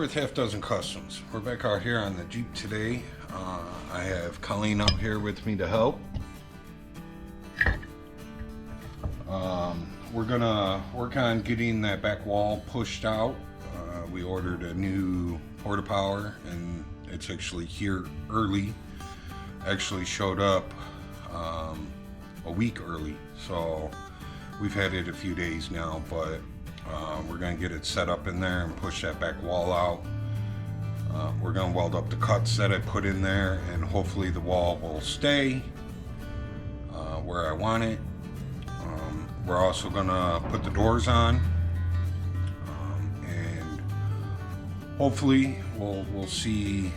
with Half Dozen Customs. We're back out here on the Jeep today. I have Colleen out here with me to help. We're gonna work on getting that back wall pushed out. We ordered a new portapower and it's actually here early. Actually showed up a week early, so we've had it a few days now, but we're going to get it set up in there and push that back wall out. We're going to weld up the cuts that I put in there, and hopefully the wall will stay where I want it. We're also going to put the doors on, and hopefully we'll see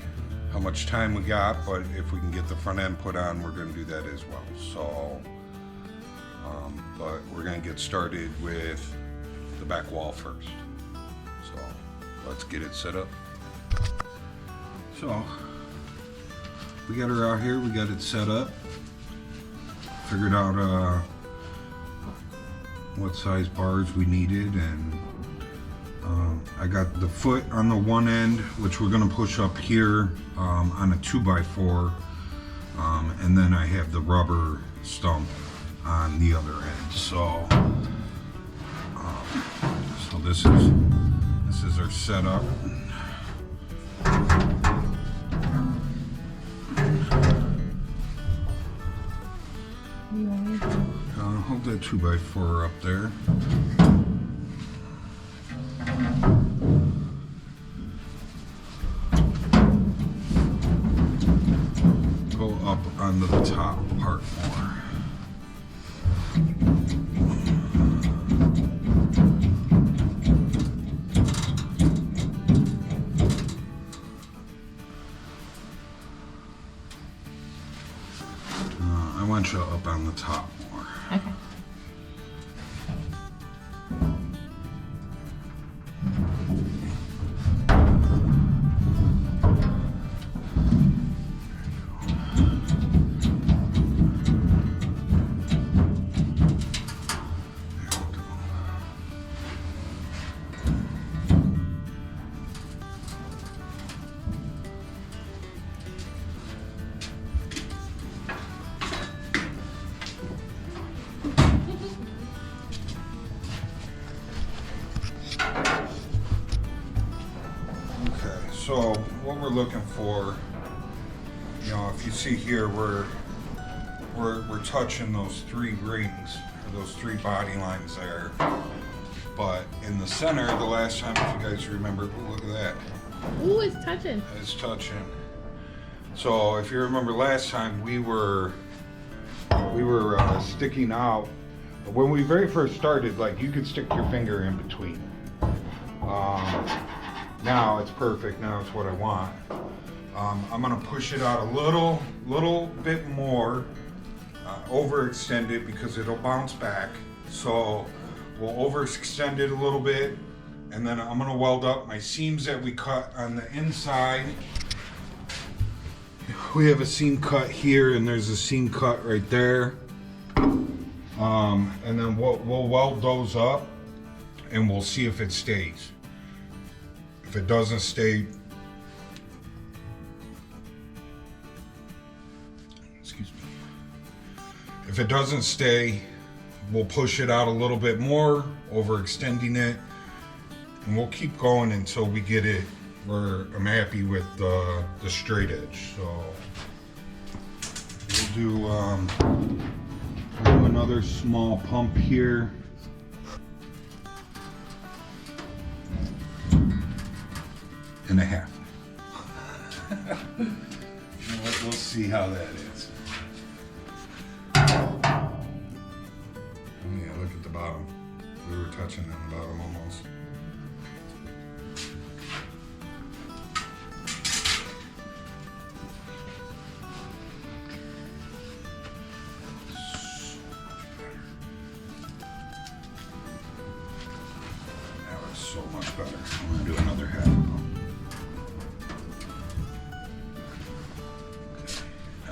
how much time we got, but if we can get the front end put on, we're going to do that as well. So but we're going to get started with the back wall first. So let's get it set up. So we got her out here, we got it set up, figured out what size bars we needed, and I got the foot on the one end, which we're going to push up here on a 2x4, and then I have the rubber stump on the other end. So so this is our setup. Hold that 2x4 up there. Go up onto the top part more. I want you up on the top more. Okay. So what we're looking for, you know, if you see here, we're touching those three rings, or those three body lines there. But in the center, the last time, if you guys remember, ooh, look at that. Ooh, it's touching. It's touching. So if you remember last time, we were sticking out. When we very first started, like, you could stick your finger in between. Now it's perfect. Now it's what I want. I'm gonna push it out a little bit more, overextend it because it'll bounce back. So we'll overextend it a little bit, and then I'm gonna weld up my seams that we cut on the inside. We have a seam cut here, and there's a seam cut right there. And then we'll weld those up, and we'll see if it stays. If it doesn't stay, excuse me. If it doesn't stay, we'll push it out a little bit more, overextending it, and we'll keep going until we get it where I'm happy with the straight edge. So we'll do another small pump here. And a half. You know what, we'll see how that is. Oh yeah, look at the bottom. We were touching on the bottom almost. That was so much better. I'm gonna do another half.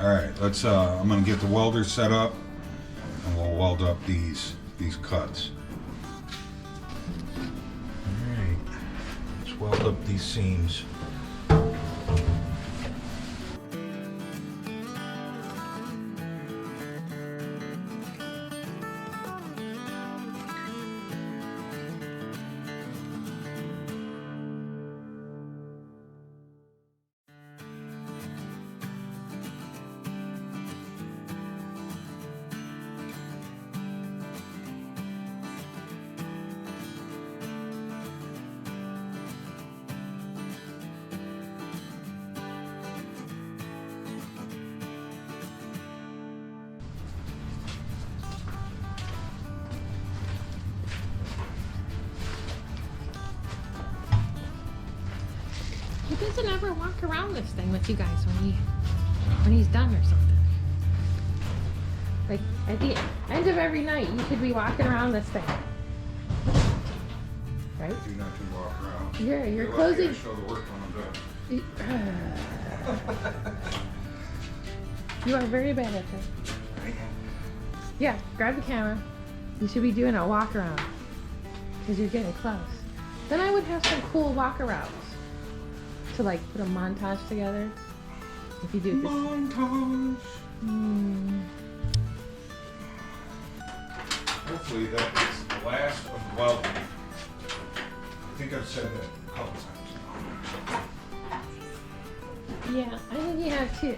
All right, let's. I'm gonna get the welder set up, and we'll weld up these cuts. All right, let's weld weld up these seams. He doesn't ever walk around this thing with you guys when he's done or something. Like at the end of every night, you should be walking around this thing, right? You're not gonna walk around. Yeah, you're closing. I show the work when I'm done. You are very bad at this. Yeah, grab the camera. You should be doing a walk around because you're getting close. Then I would have some cool walk arounds to like put a montage together. If you do this. Montage. Hopefully that is the last of the welding. I think I've said that a couple times now. Yeah, I think you have too.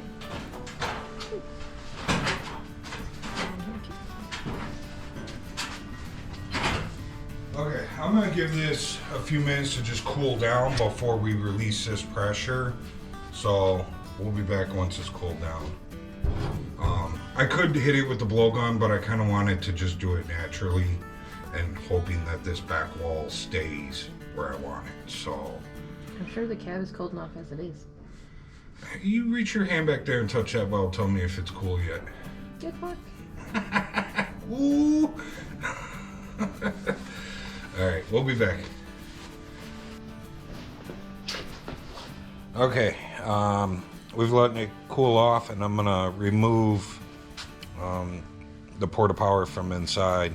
Okay, I'm gonna give this a few minutes to just cool down before we release this pressure. So we'll be back once it's cooled down. I could hit it with the blowgun, but I kind of wanted to just do it naturally and hoping that this back wall stays where I want it. So I'm sure the cab is cold enough as it is. you reach your hand back there and touch that valve. Tell me if it's cool yet. Good luck. Ooh. All right, we'll be back. Okay, we've let it cool off, and I'm gonna remove the portapower from inside.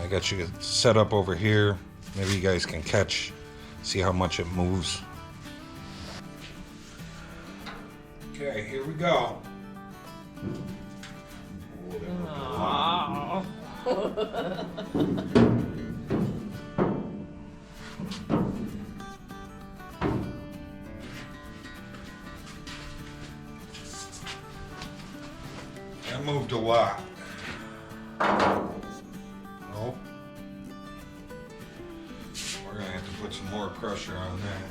I got you set up over here. Maybe you guys can see how much it moves. Okay, here we go. Oh. That moved a lot. Nope. We're gonna have to put some more pressure on that.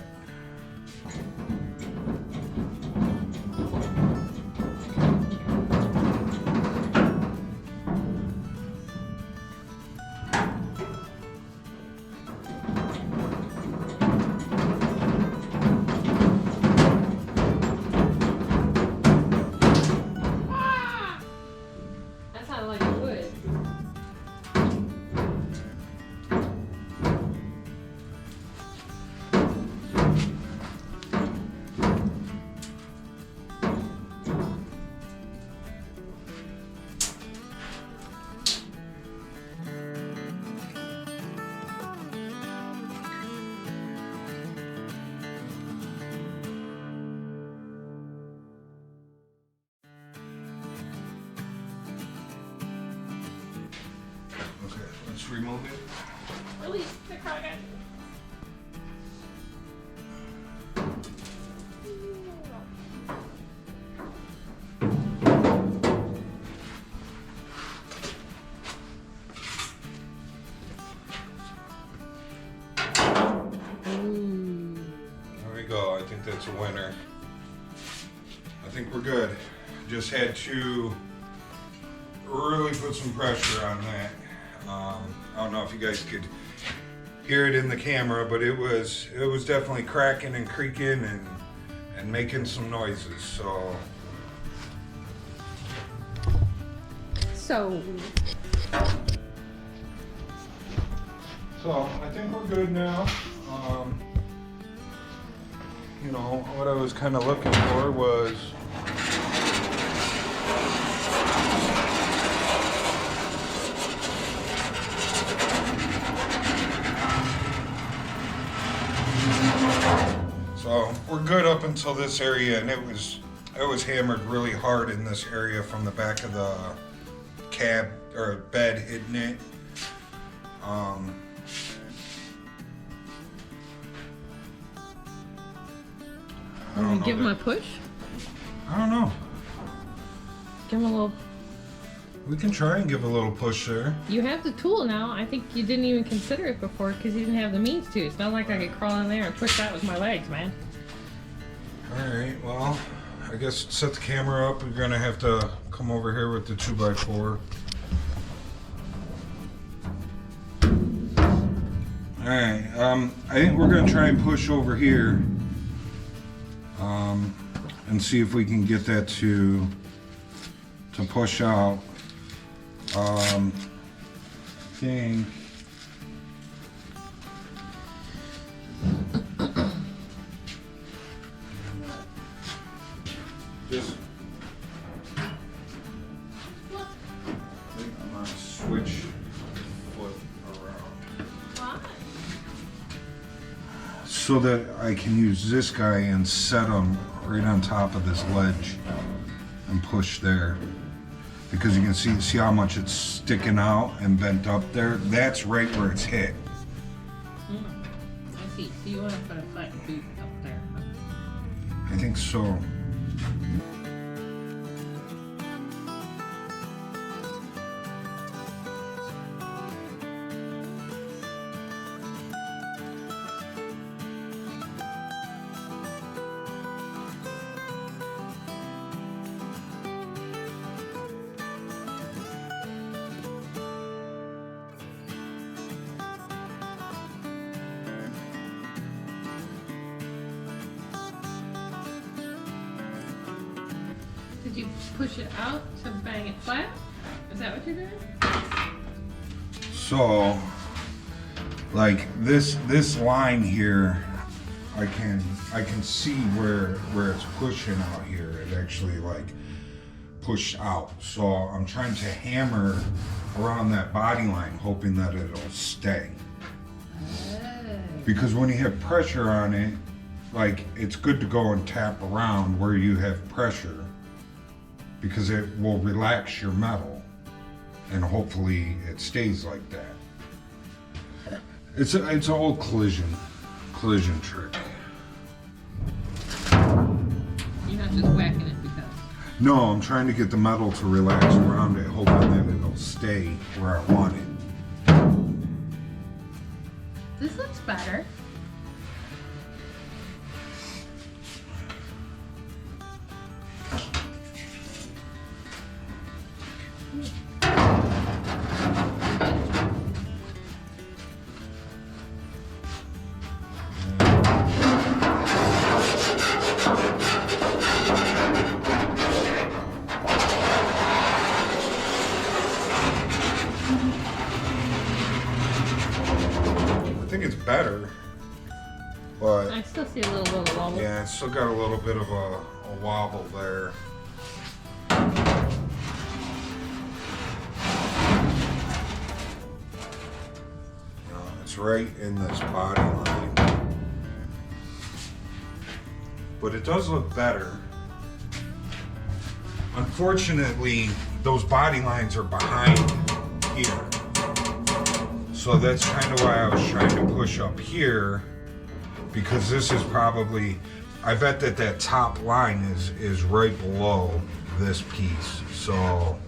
That sounded like it would. Okay, let's remove it. Release the cargo. There we go. I think that's a winner. I think we're good. Just had to really put some pressure on that. I don't know if you guys could hear it in the camera, but it was definitely cracking and creaking and making some noises. So I think we're good now. You know, what I was kind of looking for was we're good up until this area, and it was hammered really hard in this area from the back of the cab or bed hitting it. Give him a push? I don't know. Give him a little... We can try and give a little push there. You have the tool now. I think you didn't even consider it before because you didn't have the means to. It's not like I could crawl in there and push that with my legs, man. Alright, well, I guess set the camera up. We're gonna have to come over here with the 2x4. Alright, I think we're gonna try and push over here. And see if we can get that to push out. Think just I'm gonna switch foot around so that I can use this guy and set him right on top of this ledge and push there. Because you can see how much it's sticking out and bent up there. That's right where it's hit. I see. So you want to put a flat boot up there. I think so. Did you push it out to bang it flat? Is that what you're doing? So, like this line here, I can see where it's pushing out here. It actually like pushed out. So I'm trying to hammer around that body line, hoping that it'll stay. Because when you have pressure on it, like it's good to go and tap around where you have pressure, because it will relax your metal and hopefully it stays like that. It's an old collision trick. You're not just whacking it because... No, I'm trying to get the metal to relax around it, hoping that it'll stay where I want it. This looks better. I think it's better, but I still see a little wobble. yeah, it's still got a little bit of a wobble there. It's right in this body line, but it does look better. Unfortunately, those body lines are behind here. So that's kind of why I was trying to push up here, because this is probably, I bet that top line is right below this piece. So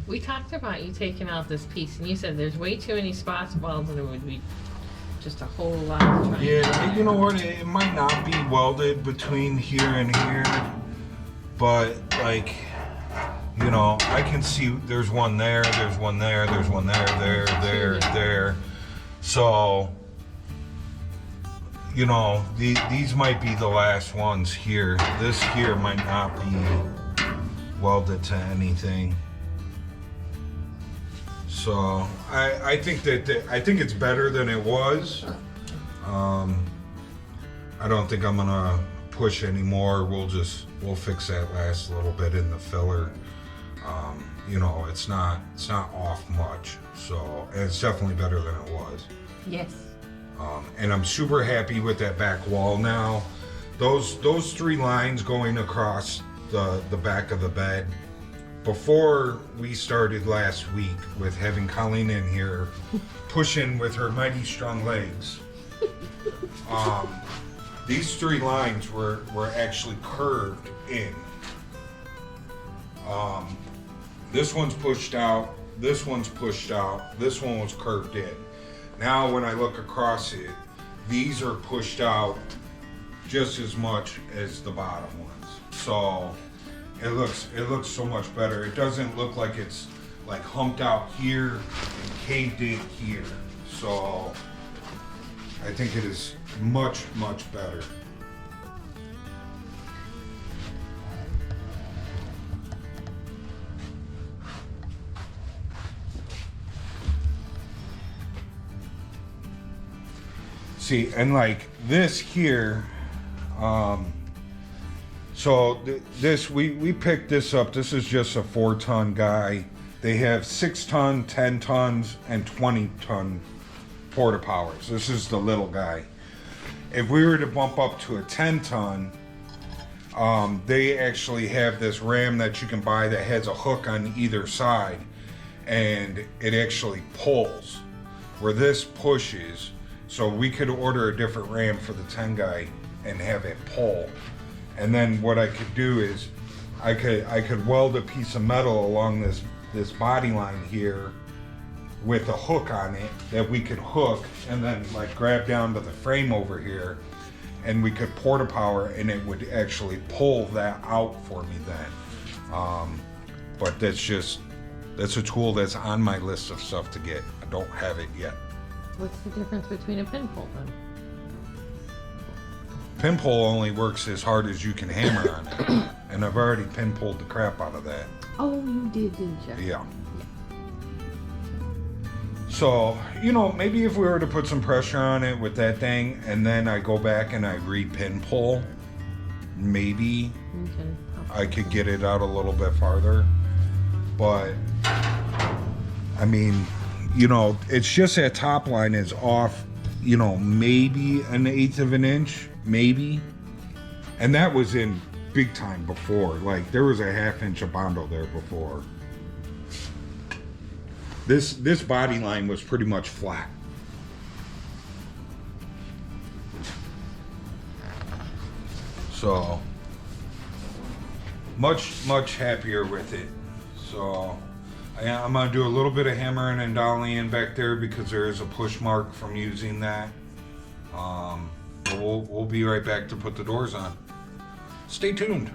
we talked about you taking out this piece, and you said there's way too many spots welded, and it would be just a whole lot of trying. Yeah, you know what? It might not be welded between here and here, but like, you know, I can see there's one there, there's one there, there's one there, there. So, you know, these might be the last ones here. This here might not be welded to anything. So I think I think it's better than it was. I don't think I'm gonna push anymore. We'll fix that last little bit in the filler. You know, it's not off much, so and it's definitely better than it was. Yes. And I'm super happy with that back wall now. Those 3 lines going across the back of the bed, before we started last week with having Colleen in here pushing with her mighty strong legs, these 3 lines were actually curved in. This one's pushed out, this one's pushed out, this one was curved in. Now when I look across it, these are pushed out just as much as the bottom ones. So it looks so much better. It doesn't look like it's like humped out here and caved in here. So I think it is much, much better. See, and like this here, this we picked this up. This is just a 4-ton guy. They have 6-ton, 10 tons, and 20-ton porta powers. This is the little guy. If we were to bump up to a 10-ton, they actually have this ram that you can buy that has a hook on either side, and it actually pulls. Where this pushes. So we could order a different ram for the 10 guy and have it pull. And then what I could do is I could weld a piece of metal along this body line here with a hook on it that we could hook and then like grab down to the frame over here, and we could porta power and it would actually pull that out for me then. But that's a tool that's on my list of stuff to get. I don't have it yet. What's the difference between a pin pull then? Pin pull only works as hard as you can hammer on it. And I've already pin pulled the crap out of that. Oh, you did, didn't you? Yeah. So, maybe if we were to put some pressure on it with that thing, and then I go back and I re-pin pull, maybe I could get it out a little bit farther. But, I mean, it's just that top line is off, maybe 1/8 of an inch, maybe. And that was in big time before. Like, there was a 1/2 inch of bondo there before. This body line was pretty much flat. So, much happier with it. So, I'm going to do a little bit of hammering and dollying back there because there is a push mark from using that. But we'll be right back to put the doors on. Stay tuned.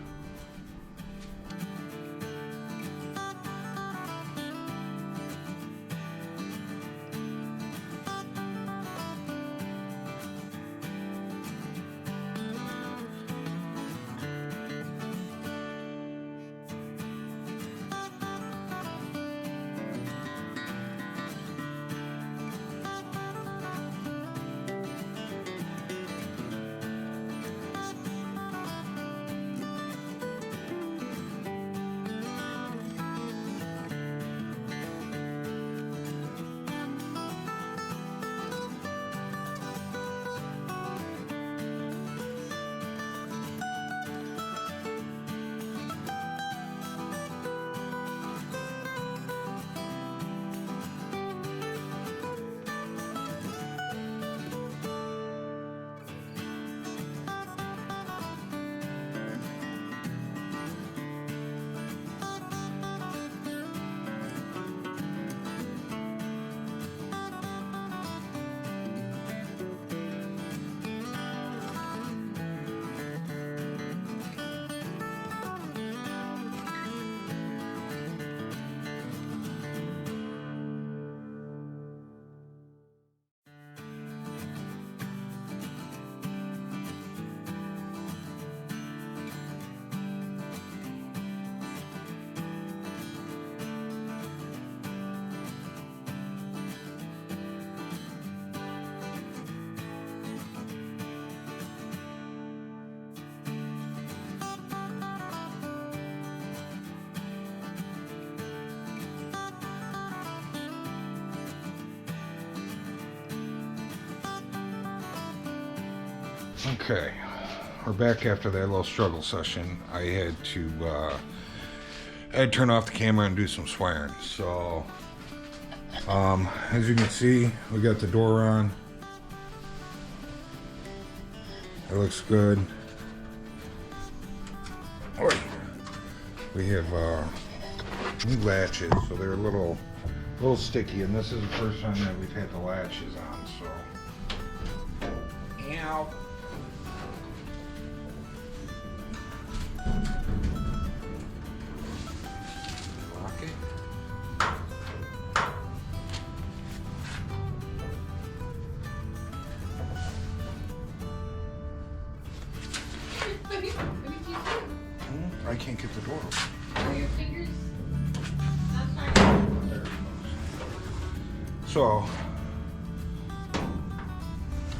Okay, we're back after that little struggle session. I had to turn off the camera and do some swearing. So, as you can see, we got the door on. It looks good. We have new latches, so they're a little sticky, and this is the first time that we've had the latches on. So, ow. Lock it. I can't get the door open. Your fingers? So,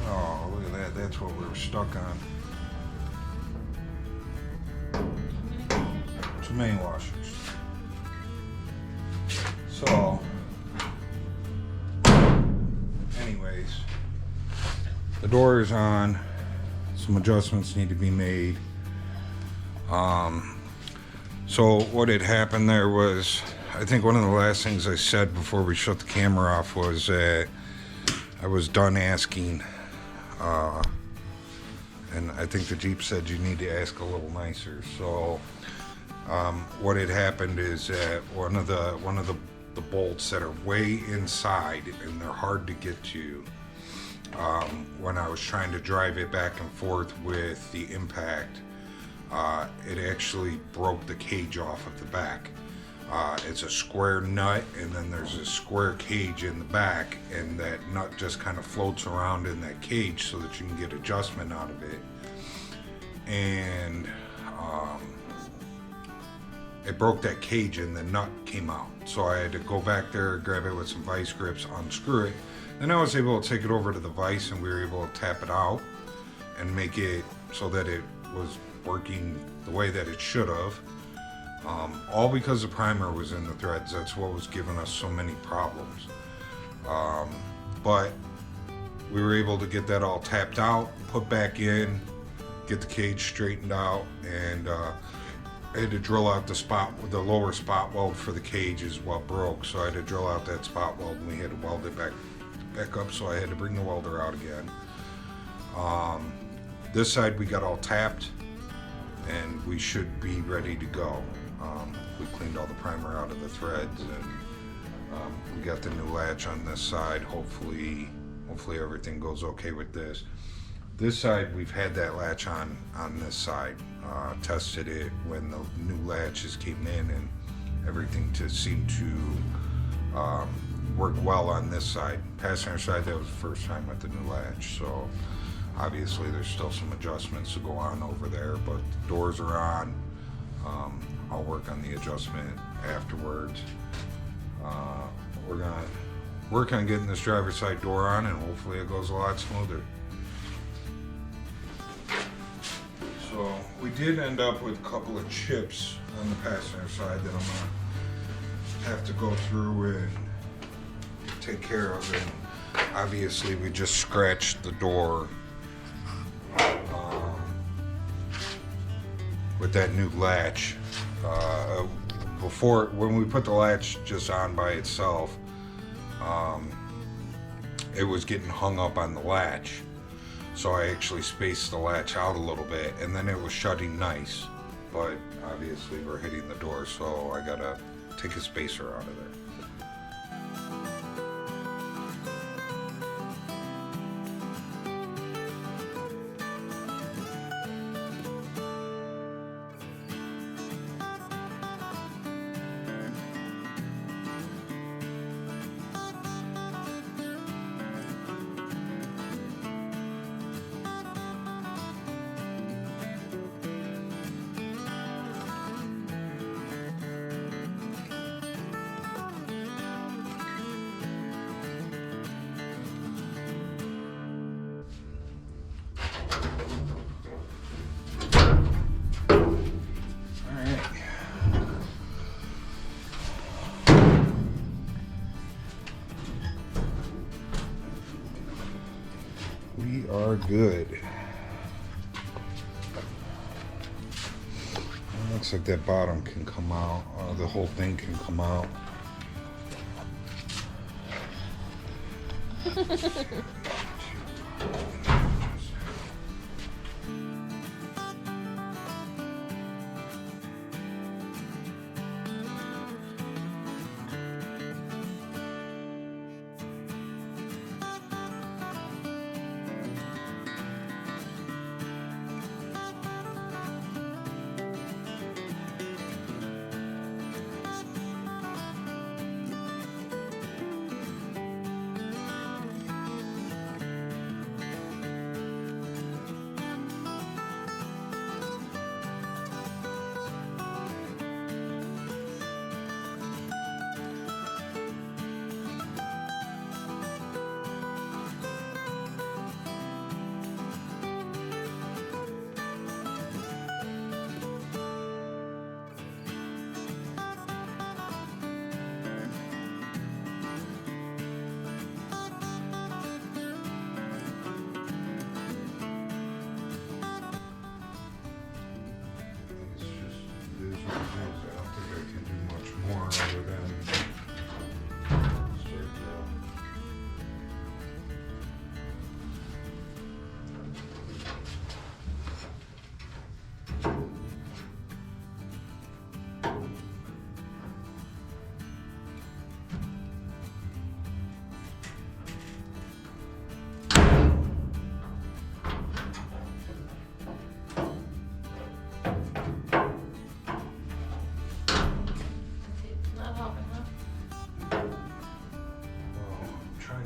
oh, look at that. That's what we were stuck on. Two main washers. So, anyways, the door is on. Some adjustments need to be made. So what had happened there was, I think one of the last things I said before we shut the camera off was that I was done asking, and I think the Jeep said you need to ask a little nicer. So what had happened is that one of the bolts that are way inside and they're hard to get to, when I was trying to drive it back and forth with the impact, it actually broke the cage off of the back. It's a square nut, and then there's a square cage in the back, and that nut just kind of floats around in that cage so that you can get adjustment out of it. And it broke that cage and the nut came out. So I had to go back there, grab it with some vice grips, unscrew it. Then I was able to take it over to the vise, and we were able to tap it out and make it so that it was working the way that it should have. All because the primer was in the threads. That's what was giving us so many problems. But we were able to get that all tapped out, put back in, get the cage straightened out, and I had to drill out the lower spot weld for the cage is what broke. So I had to drill out that spot weld, and we had to weld it back up. So I had to bring the welder out again. This side we got all tapped, and we should be ready to go. We cleaned all the primer out of the threads, and we got the new latch on this side. Hopefully everything goes okay with this. This side, we've had that latch on this side. Tested it when the new latches came in, and everything seemed to work well on this side. Passenger side, that was the first time with the new latch. So obviously there's still some adjustments to go on over there, but the doors are on. I'll work on the adjustment afterwards. We're gonna work on getting this driver's side door on, and hopefully it goes a lot smoother. So we did end up with a couple of chips on the passenger side that I'm gonna have to go through and take care of. And obviously we just scratched the door with that new latch. Before, when we put the latch just on by itself, it was getting hung up on the latch. So I actually spaced the latch out a little bit, and then it was shutting nice. But obviously we're hitting the door, so I gotta take a spacer out of there. We are good. Looks like that bottom can come out. The whole thing can come out.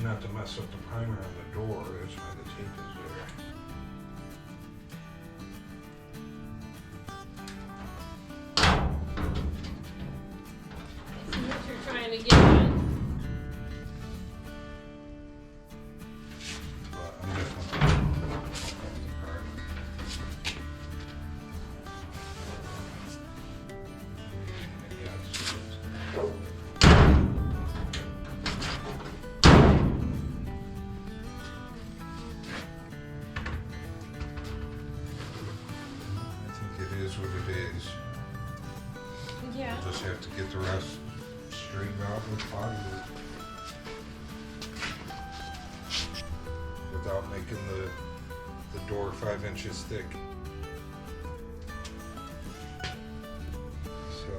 Not to mess up the primer on the door, that's why the tape is there. I see what you're trying to get at. But I'm just gonna apart. It is what it is. Yeah. Just have to get the rest straightened out with bodywork without making the door 5 inches thick. So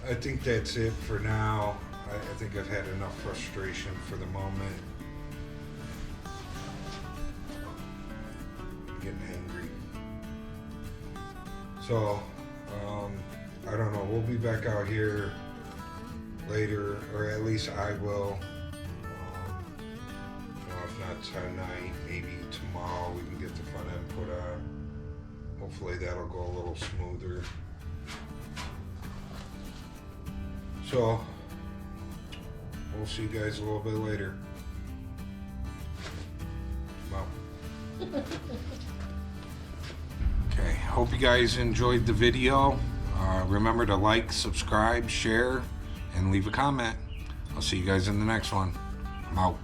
I think that's it for now. I think I've had enough frustration for the moment. I'm getting angry. So, I don't know, we'll be back out here later, or at least I will. If not tonight, maybe tomorrow we can get the front end put on. Hopefully that'll go a little smoother. So, we'll see you guys a little bit later. Well. Okay, hope you guys enjoyed the video. Remember to like, subscribe, share, and leave a comment. I'll see you guys in the next one. I'm out.